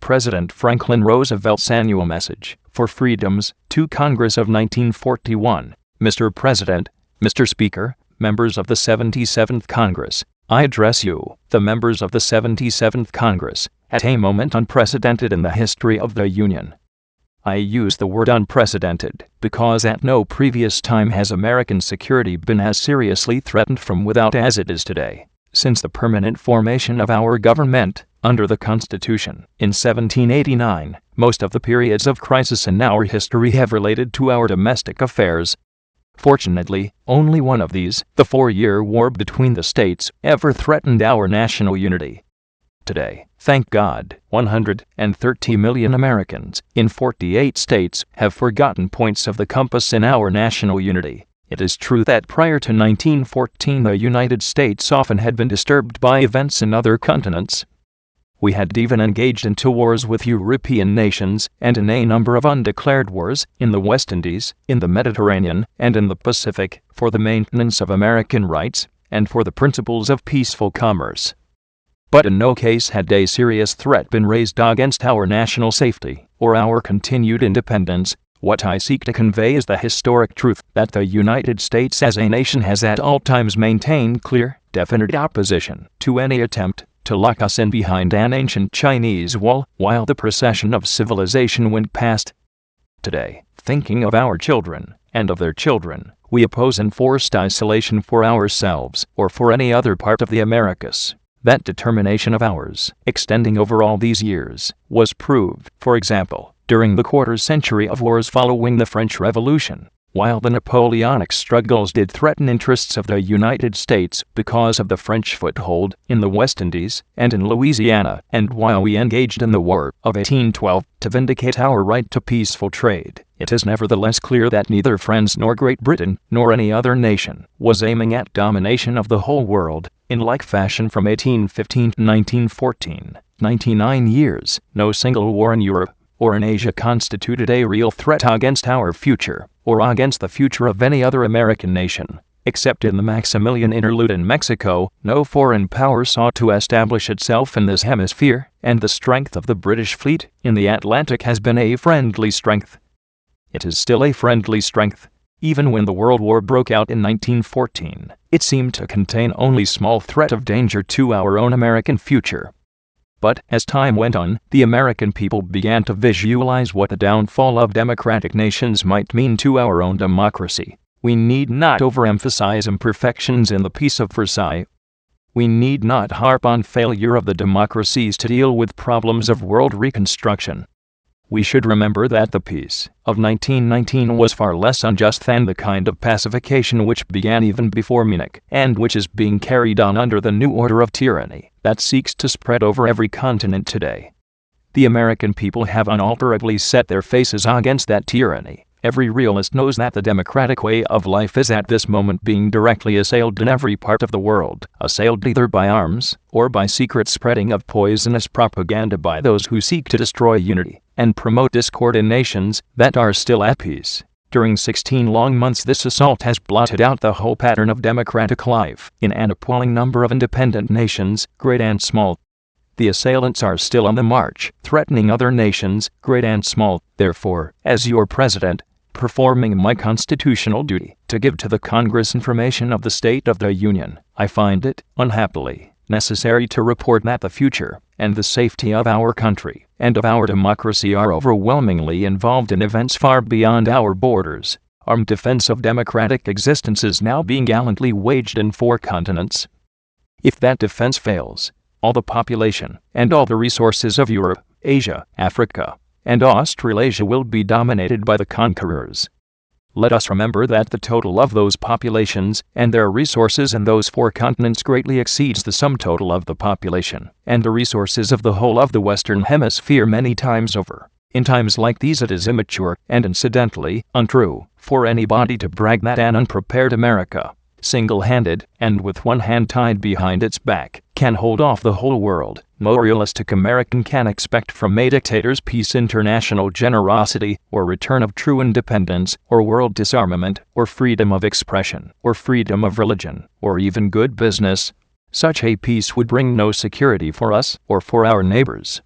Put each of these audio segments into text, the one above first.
President Franklin Roosevelt's annual message for freedoms to Congress of 1941. Mr. President, Mr. Speaker, members of the 77th Congress, I address you, the members of the 77th Congress, at a moment unprecedented in the history of the Union. I use the word unprecedented because at no previous time has American security been as seriously threatened from without as it is today, since the permanent formation of our government, under the Constitution, in 1789. Most of the periods of crisis in our history have related to our domestic affairs. Fortunately, only one of these, the 4-year war between the states, ever threatened our national unity. Today, thank God, 130 million Americans, in 48 states, have forgotten points of the compass in our national unity. It is true that prior to 1914 the United States often had been disturbed by events in other continents. We had even engaged into wars with European nations, and in a number of undeclared wars, in the West Indies, in the Mediterranean, and in the Pacific, for the maintenance of American rights, and for the principles of peaceful commerce. But in no case had a serious threat been raised against our national safety, or our continued independence. What I seek to convey is the historic truth that the United States as a nation has at all times maintained clear, definite opposition to any attempt to lock us in behind an ancient Chinese wall while the procession of civilization went past. Today, thinking of our children and of their children, we oppose enforced isolation for ourselves or for any other part of the Americas. That determination of ours, extending over all these years, was proved, for example, during the quarter-century of wars following the French Revolution, while the Napoleonic struggles did threaten interests of the United States because of the French foothold in the West Indies and in Louisiana, and while we engaged in the War of 1812 to vindicate our right to peaceful trade. It is nevertheless clear that neither France nor Great Britain, nor any other nation, was aiming at domination of the whole world. In like fashion from 1815 to 1914, 99 years, no single war in Europe or in Asia constituted a real threat against our future, or against the future of any other American nation. Except in the Maximilian interlude in Mexico, no foreign power sought to establish itself in this hemisphere, and the strength of the British fleet in the Atlantic has been a friendly strength. It is still a friendly strength. Even when the World War broke out in 1914, it seemed to contain only small threat of danger to our own American future. But, as time went on, the American people began to visualize what the downfall of democratic nations might mean to our own democracy. We need not overemphasize imperfections in the Peace of Versailles. We need not harp on failure of the democracies to deal with problems of world reconstruction. We should remember that the peace of 1919 was far less unjust than the kind of pacification which began even before Munich, and which is being carried on under the new order of tyranny that seeks to spread over every continent today. The American people have unalterably set their faces against that tyranny. Every realist knows that the democratic way of life is at this moment being directly assailed in every part of the world, assailed either by arms or by secret spreading of poisonous propaganda by those who seek to destroy unity and promote discord in nations that are still at peace. During 16 long months this assault has blotted out the whole pattern of democratic life in an appalling number of independent nations, great and small. The assailants are still on the march, threatening other nations, great and small. Therefore, as your president, performing my constitutional duty to give to the Congress information of the state of the Union, I find it, unhappily, necessary to report that the future and the safety of our country and of our democracy are overwhelmingly involved in events far beyond our borders. Armed defense of democratic existence is now being gallantly waged in 4 continents. If that defense fails, all the population and all the resources of Europe, Asia, Africa, and Australasia will be dominated by the conquerors. Let us remember that the total of those populations and their resources in those 4 continents greatly exceeds the sum total of the population and the resources of the whole of the Western Hemisphere many times over. In times like these it is immature and incidentally untrue for anybody to brag that an unprepared America, single-handed and with one hand tied behind its back, can hold off the whole world. No realistic American can expect from a dictator's peace international generosity, or return of true independence, or world disarmament, or freedom of expression, or freedom of religion, or even good business. Such a peace would bring no security for us or for our neighbors.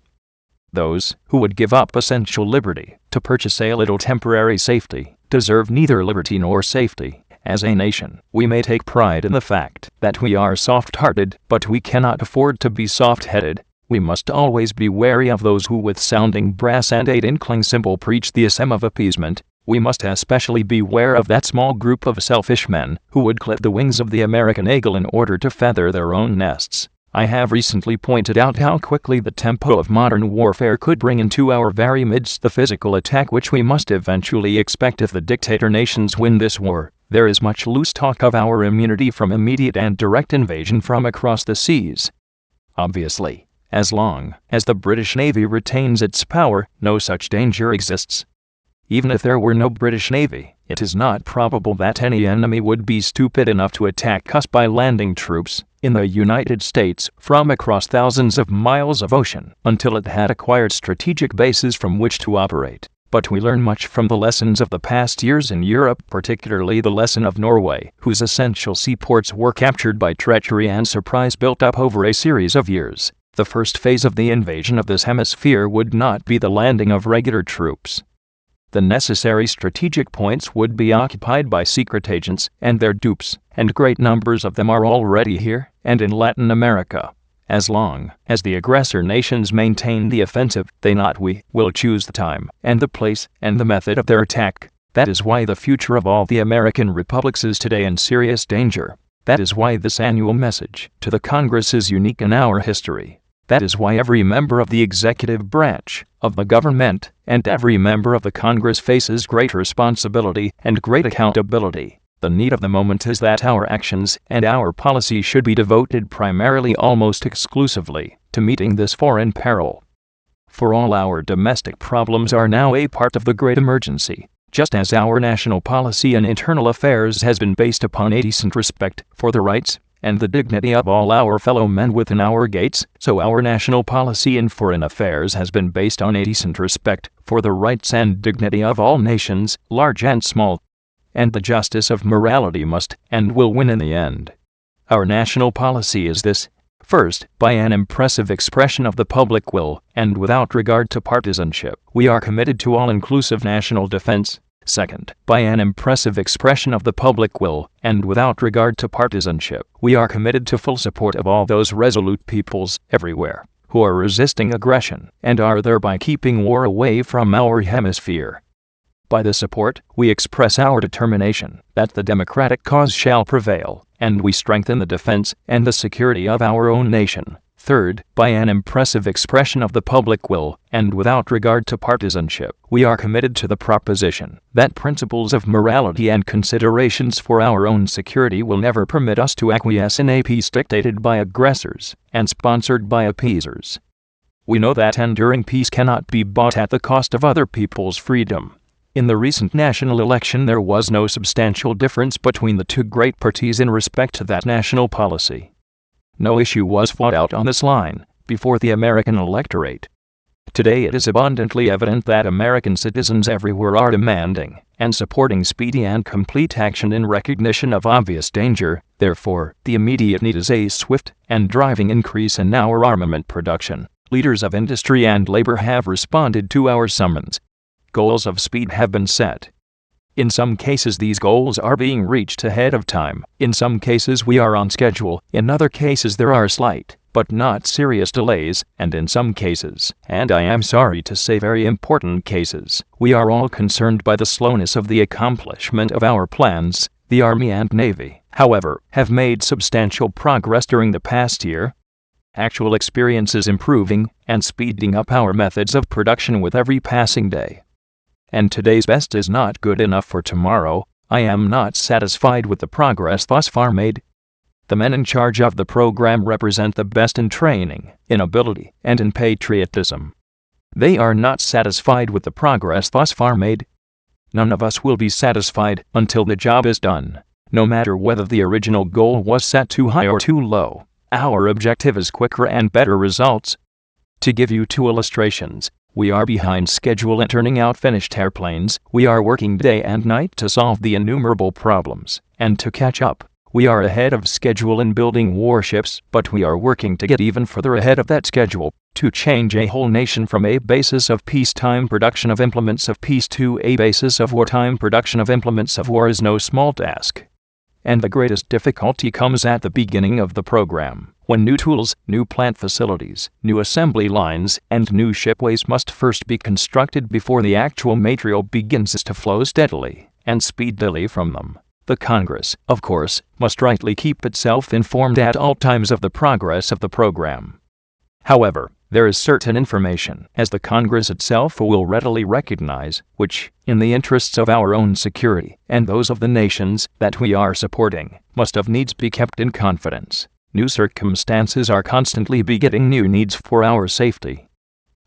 Those who would give up essential liberty to purchase a little temporary safety deserve neither liberty nor safety. As a nation, we may take pride in the fact that we are soft-hearted, but we cannot afford to be soft-headed. We must always be wary of those who with sounding brass and a tinkling cymbal preach the SM of appeasement. We must especially beware of that small group of selfish men who would clip the wings of the American eagle in order to feather their own nests. I have recently pointed out how quickly the tempo of modern warfare could bring into our very midst the physical attack which we must eventually expect if the dictator nations win this war. There is much loose talk of our immunity from immediate and direct invasion from across the seas. Obviously, as long as the British Navy retains its power, no such danger exists. Even if there were no British Navy, it is not probable that any enemy would be stupid enough to attack us by landing troops in the United States from across thousands of miles of ocean until it had acquired strategic bases from which to operate. But we learn much from the lessons of the past years in Europe, particularly the lesson of Norway, whose essential seaports were captured by treachery and surprise built up over a series of years. The first phase of the invasion of this hemisphere would not be the landing of regular troops. The necessary strategic points would be occupied by secret agents and their dupes, and great numbers of them are already here and in Latin America. As long as the aggressor nations maintain the offensive, they not we will choose the time and the place and the method of their attack. That is why the future of all the American republics is today in serious danger. That is why this annual message to the Congress is unique in our history. That is why every member of the executive branch of the government and every member of the Congress faces great responsibility and great accountability. The need of the moment is that our actions and our policy should be devoted primarily, almost exclusively, to meeting this foreign peril. For all our domestic problems are now a part of the great emergency. Just as our national policy in internal affairs has been based upon a decent respect for the rights and the dignity of all our fellow men within our gates, so our national policy in foreign affairs has been based on a decent respect for the rights and dignity of all nations, large and small. And the justice of morality must and will win in the end. Our national policy is this: first, by an impressive expression of the public will, and without regard to partisanship, we are committed to all-inclusive national defense. Second, by an impressive expression of the public will, and without regard to partisanship, we are committed to full support of all those resolute peoples, everywhere, who are resisting aggression, and are thereby keeping war away from our hemisphere. By the support, we express our determination that the democratic cause shall prevail, and we strengthen the defense and the security of our own nation. Third, by an impressive expression of the public will, and without regard to partisanship, we are committed to the proposition that principles of morality and considerations for our own security will never permit us to acquiesce in a peace dictated by aggressors and sponsored by appeasers. We know that enduring peace cannot be bought at the cost of other people's freedom. In the recent national election, there was no substantial difference between the two great parties in respect to that national policy. No issue was fought out on this line before the American electorate. Today it is abundantly evident that American citizens everywhere are demanding and supporting speedy and complete action in recognition of obvious danger. Therefore, the immediate need is a swift and driving increase in our armament production. Leaders of industry and labor have responded to our summons. Goals of speed have been set. In some cases these goals are being reached ahead of time. In some cases we are on schedule. In other cases there are slight, but not serious delays, and in some cases, and I am sorry to say very important cases, we are all concerned by the slowness of the accomplishment of our plans. The Army and Navy, however, have made substantial progress during the past year. Actual experience is improving and speeding up our methods of production with every passing day. And today's best is not good enough for tomorrow. I am not satisfied with the progress thus far made. The men in charge of the program represent the best in training, in ability, and in patriotism. They are not satisfied with the progress thus far made. None of us will be satisfied until the job is done, no matter whether the original goal was set too high or too low. Our objective is quicker and better results. To give you two illustrations, we are behind schedule in turning out finished airplanes. We are working day and night to solve the innumerable problems, and to catch up, We are ahead of schedule in building warships, but we are working to get even further ahead of that schedule, to change a whole nation from a basis of peacetime production of implements of peace to a basis of wartime production of implements of war is no small task. And the greatest difficulty comes at the beginning of the program, when new tools, new plant facilities, new assembly lines, and new shipways must first be constructed before the actual material begins to flow steadily and speedily from them. The Congress, of course, must rightly keep itself informed at all times of the progress of the program. However, there is certain information, as the Congress itself will readily recognize, which, in the interests of our own security and those of the nations that we are supporting, must of needs be kept in confidence. New circumstances are constantly begetting new needs for our safety.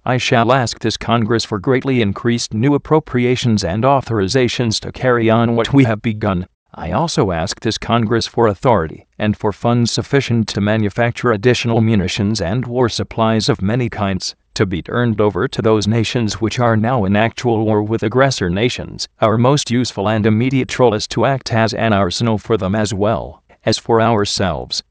I shall ask this Congress for greatly increased new appropriations and authorizations to carry on what we have begun. I also ask this Congress for authority and for funds sufficient to manufacture additional munitions and war supplies of many kinds, to be turned over to those nations which are now in actual war with aggressor nations. Our most useful and immediate role is to act as an arsenal for them as well as for ourselves.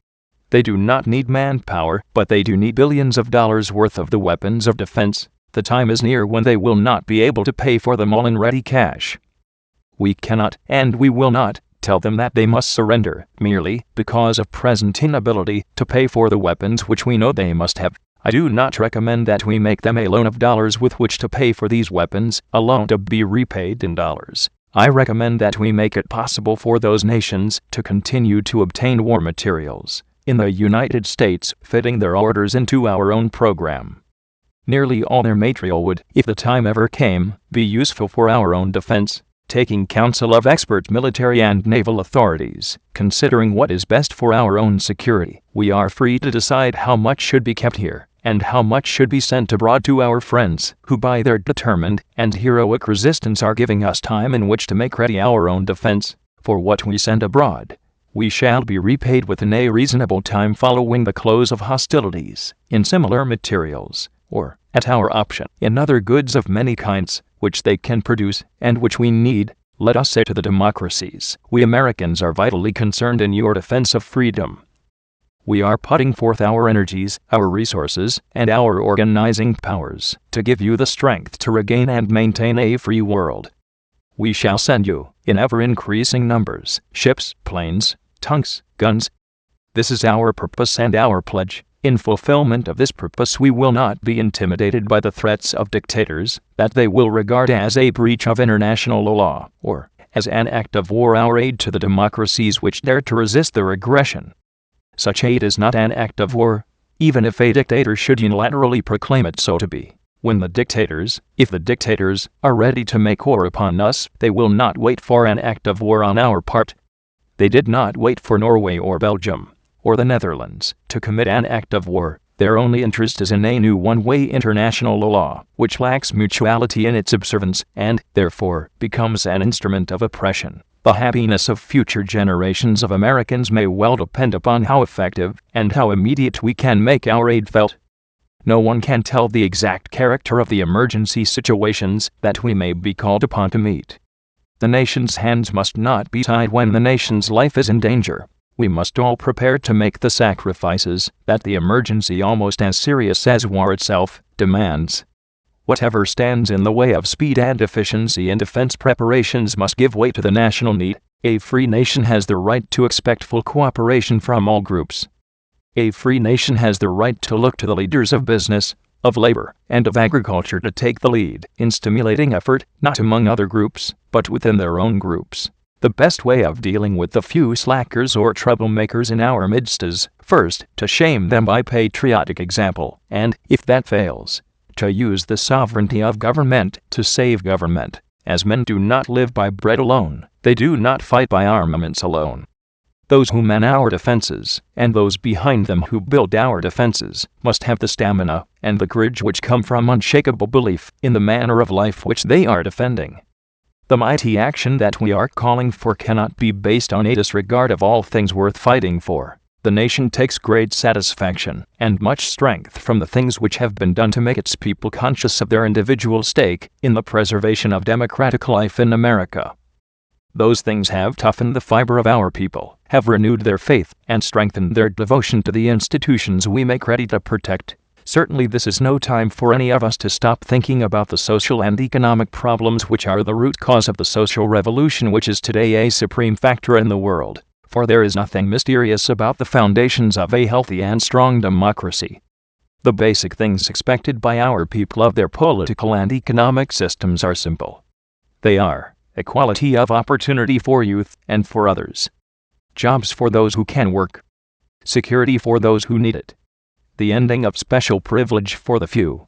They do not need manpower, but they do need billions of dollars worth of the weapons of defense. The time is near when they will not be able to pay for them all in ready cash. We cannot, and we will not, tell them that they must surrender, merely because of present inability to pay for the weapons which we know they must have. I do not recommend that we make them a loan of dollars with which to pay for these weapons, a loan to be repaid in dollars. I recommend that we make it possible for those nations to continue to obtain war materials in the United States, fitting their orders into our own program. Nearly all their material would, if the time ever came, be useful for our own defense. Taking counsel of expert military and naval authorities, considering what is best for our own security, we are free to decide how much should be kept here, and how much should be sent abroad to our friends, who by their determined and heroic resistance are giving us time in which to make ready our own defense. For what we send abroad, we shall be repaid within a reasonable time following the close of hostilities, in similar materials, or, at our option, in other goods of many kinds, which they can produce, and which we need. Let us say to the democracies, we Americans are vitally concerned in your defense of freedom. We are putting forth our energies, our resources, and our organizing powers, to give you the strength to regain and maintain a free world. We shall send you, in ever-increasing numbers, ships, planes, tanks, guns. This is our purpose and our pledge. In fulfillment of this purpose, we will not be intimidated by the threats of dictators that they will regard as a breach of international law, or as an act of war. Our aid to the democracies which dare to resist their aggression. Such aid is not an act of war, even if a dictator should unilaterally proclaim it so to be. When the dictators, if the dictators, are ready to make war upon us, they will not wait for an act of war on our part. They did not wait for Norway or Belgium or the Netherlands to commit an act of war. Their only interest is in a new one-way international law, which lacks mutuality in its observance, and, therefore, becomes an instrument of oppression. The happiness of future generations of Americans may well depend upon how effective and how immediate we can make our aid felt. No one can tell the exact character of the emergency situations that we may be called upon to meet. The nation's hands must not be tied when the nation's life is in danger. We must all prepare to make the sacrifices that the emergency, almost as serious as war itself, demands. Whatever stands in the way of speed and efficiency in defense preparations must give way to the national need. A free nation has the right to expect full cooperation from all groups. A free nation has the right to look to the leaders of business, of labor, and of agriculture to take the lead in stimulating effort, not among other groups, but within their own groups. The best way of dealing with the few slackers or troublemakers in our midst is, first, to shame them by patriotic example, and, if that fails, to use the sovereignty of government to save government. As men do not live by bread alone, they do not fight by armaments alone. Those who man our defenses, and those behind them who build our defenses, must have the stamina and the courage which come from unshakable belief in the manner of life which they are defending. The mighty action that we are calling for cannot be based on a disregard of all things worth fighting for. The nation takes great satisfaction and much strength from the things which have been done to make its people conscious of their individual stake in the preservation of democratic life in America. Those things have toughened the fiber of our people, have renewed their faith, and strengthened their devotion to the institutions we make ready to protect. Certainly this is no time for any of us to stop thinking about the social and economic problems which are the root cause of the social revolution which is today a supreme factor in the world. For there is nothing mysterious about the foundations of a healthy and strong democracy. The basic things expected by our people of their political and economic systems are simple. They are equality of opportunity for youth and for others, jobs for those who can work, security for those who need it, the ending of special privilege for the few,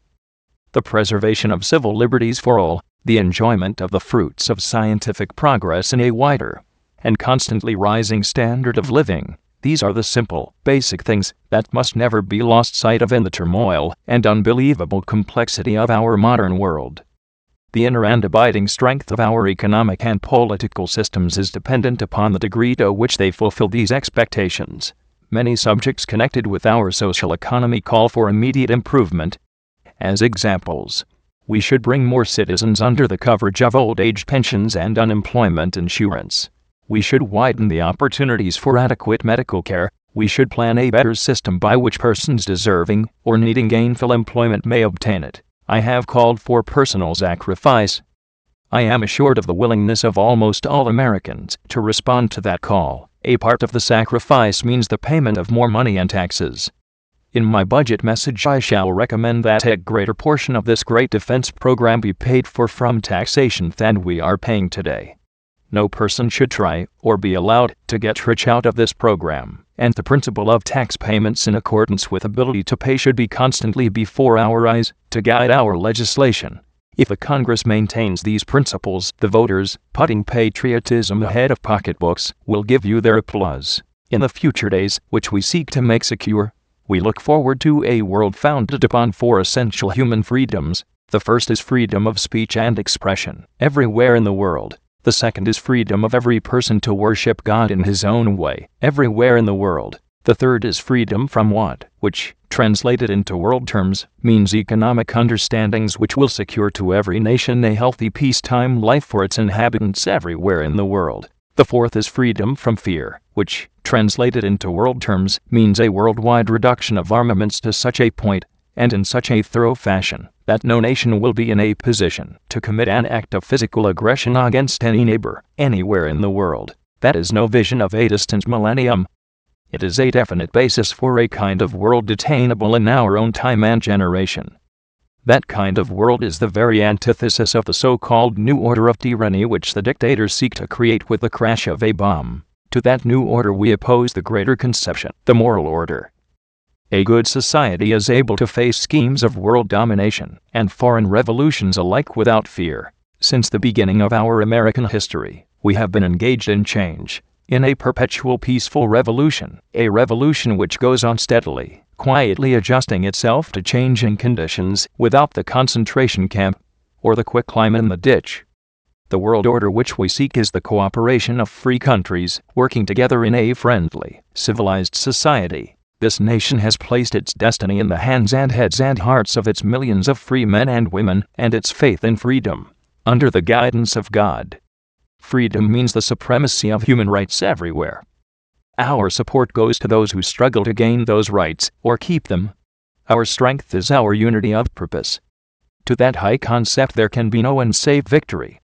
the preservation of civil liberties for all, the enjoyment of the fruits of scientific progress in a wider and constantly rising standard of living. These are the simple, basic things that must never be lost sight of in the turmoil and unbelievable complexity of our modern world. The inner and abiding strength of our economic and political systems is dependent upon the degree to which they fulfill these expectations. Many subjects connected with our social economy call for immediate improvement. As examples, we should bring more citizens under the coverage of old age pensions and unemployment insurance. We should widen the opportunities for adequate medical care. We should plan a better system by which persons deserving or needing gainful employment may obtain it. I have called for personal sacrifice. I am assured of the willingness of almost all Americans to respond to that call. A part of the sacrifice means the payment of more money and taxes. In my budget message, I shall recommend that a greater portion of this great defense program be paid for from taxation than we are paying today. No person should try or be allowed to get rich out of this program, and the principle of tax payments in accordance with ability to pay should be constantly before our eyes to guide our legislation. If the Congress maintains these principles, the voters, putting patriotism ahead of pocketbooks, will give you their applause. In the future days, which we seek to make secure, we look forward to a world founded upon 4 essential human freedoms. The first is freedom of speech and expression, everywhere in the world. The second is freedom of every person to worship God in his own way, everywhere in the world. The third is freedom from want, which, translated into world terms, means economic understandings which will secure to every nation a healthy peacetime life for its inhabitants everywhere in the world. The fourth is freedom from fear, which, translated into world terms, means a worldwide reduction of armaments to such a point, and in such a thorough fashion, that no nation will be in a position to commit an act of physical aggression against any neighbor, anywhere in the world. That is no vision of a distant millennium. It is a definite basis for a kind of world attainable in our own time and generation. That kind of world is the very antithesis of the so-called new order of tyranny which the dictators seek to create with the crash of a bomb. To that new order we oppose the greater conception, the moral order. A good society is able to face schemes of world domination and foreign revolutions alike without fear. Since the beginning of our American history, we have been engaged in change, in a perpetual peaceful revolution, a revolution which goes on steadily, quietly adjusting itself to changing conditions without the concentration camp or the quicklime in the ditch. The world order which we seek is the cooperation of free countries working together in a friendly, civilized society. This nation has placed its destiny in the hands and heads and hearts of its millions of free men and women, and its faith in freedom, under the guidance of God. Freedom means the supremacy of human rights everywhere. Our support goes to those who struggle to gain those rights or keep them. Our strength is our unity of purpose. To that high concept there can be no end save victory.